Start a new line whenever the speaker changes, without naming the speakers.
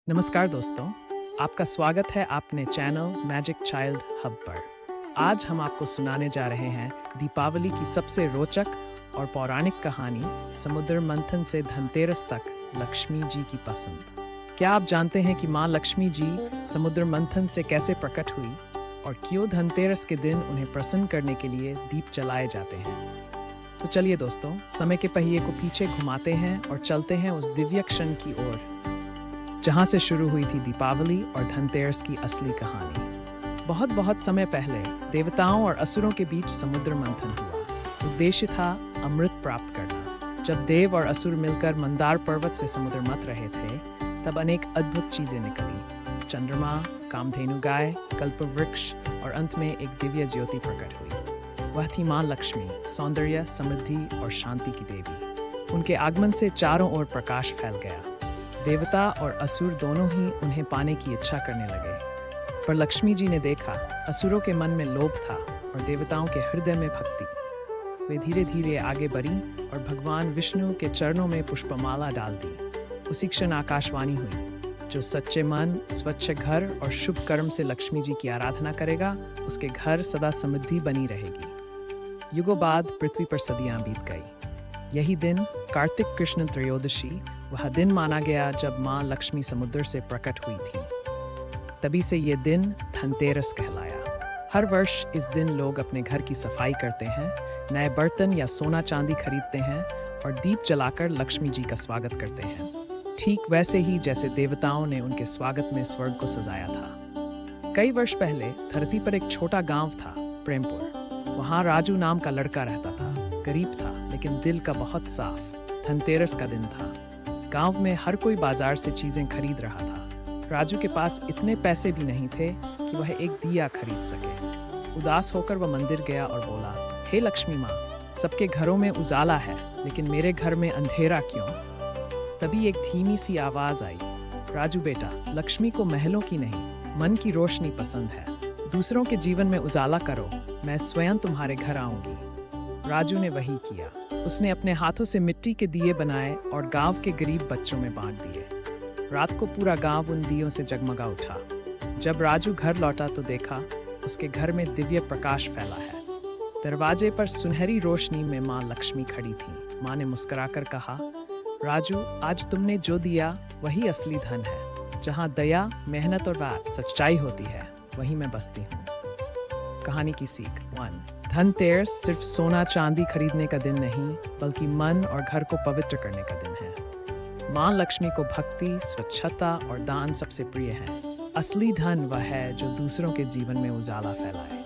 नमस्कार दोस्तों, आपका स्वागत है अपने चैनल मैजिक चाइल्ड हब पर। आज हम आपको सुनाने जा रहे हैं दीपावली की सबसे रोचक और पौराणिक कहानी समुद्र मंथन से धनतेरस तक लक्ष्मी जी की पसंद। क्या आप जानते हैं कि माँ लक्ष्मी जी समुद्र मंथन से कैसे प्रकट हुई और क्यों धनतेरस के दिन उन्हें प्रसन्न करने के लिए दीप जलाए जाते हैं? तो चलिए दोस्तों, समय के पहिए को पीछे घुमाते हैं और चलते हैं उस दिव्य क्षण की ओर जहाँ से शुरू हुई थी दीपावली और धनतेरस की असली कहानी। बहुत बहुत समय पहले देवताओं और असुरों के बीच समुद्र मंथन हुआ। उद्देश्य था अमृत प्राप्त करना। जब देव और असुर मिलकर मंदार पर्वत से समुद्र मथ रहे थे, तब अनेक अद्भुत चीजें निकली। चंद्रमा, कामधेनु गाय, कल्पवृक्ष और अंत में एक दिव्य ज्योति प्रकट हुई। वह थी माँ लक्ष्मी, सौंदर्य, समृद्धि और शांति की देवी। उनके आगमन से चारों ओर प्रकाश फैल गया। देवता और असुर दोनों ही उन्हें पाने की इच्छा करने लगे। पर लक्ष्मी जी ने देखा असुरों के मन में लोभ था और देवताओं के हृदय में भक्ति। वे धीरे धीरे आगे बढ़ी और भगवान विष्णु के चरणों में पुष्पमाला डाल दी। उसी क्षण आकाशवाणी हुई, जो सच्चे मन, स्वच्छ घर और शुभ कर्म से लक्ष्मी जी की आराधना करेगा, उसके घर सदा समृद्धि बनी रहेगी। युगों बाद पृथ्वी पर सदियां बीत गई। यही दिन कार्तिक कृष्ण त्रयोदशी वह दिन माना गया जब माँ लक्ष्मी समुद्र से प्रकट हुई थी। तभी से ये दिन धनतेरस कहलाया। हर वर्ष इस दिन लोग अपने घर की सफाई करते हैं, नए बर्तन या सोना चांदी खरीदते हैं और दीप जलाकर लक्ष्मी जी का स्वागत करते हैं। ठीक वैसे ही जैसे देवताओं ने उनके स्वागत में स्वर्ग को सजाया था। कई वर्ष पहले धरती पर एक छोटा गांव था, प्रेमपुर। वहाँ राजू नाम का लड़का रहता था। गरीब था लेकिन दिल का बहुत साफ। धनतेरस का दिन था। गांव में हर कोई बाजार से चीजें खरीद रहा था। राजू के पास इतने पैसे भी नहीं थे कि वह एक दिया खरीद सके। उदास होकर वह मंदिर गया और बोला, हे लक्ष्मी माँ, सबके घरों में उजाला है लेकिन मेरे घर में अंधेरा क्यों? तभी एक धीमी सी आवाज आई, राजू बेटा, लक्ष्मी को महलों की नहीं, मन की रोशनी पसंद है। दूसरों के जीवन में उजाला करो, मैं स्वयं तुम्हारे घर आऊंगी। राजू ने वही किया। उसने अपने हाथों से मिट्टी के दिए बनाए और गांव के गरीब बच्चों में बांट दिए। रात को पूरा गांव उन दियों से जगमगा उठा। जब राजू घर लौटा तो देखा उसके घर में दिव्य प्रकाश फैला है। दरवाजे पर सुनहरी रोशनी में माँ लक्ष्मी खड़ी थी। माँ ने मुस्कुराकर कहा, राजू, आज तुमने जो दिया वही असली धन है। जहाँ दया, मेहनत और बात सच्चाई होती है, वहीं मैं बसती हूँ। कहानी की सीख 1। धनतेरस सिर्फ सोना चांदी खरीदने का दिन नहीं, बल्कि मन और घर को पवित्र करने का दिन है। माँ लक्ष्मी को भक्ति, स्वच्छता और दान सबसे प्रिय है। असली धन वह है जो दूसरों के जीवन में उजाला फैलाए।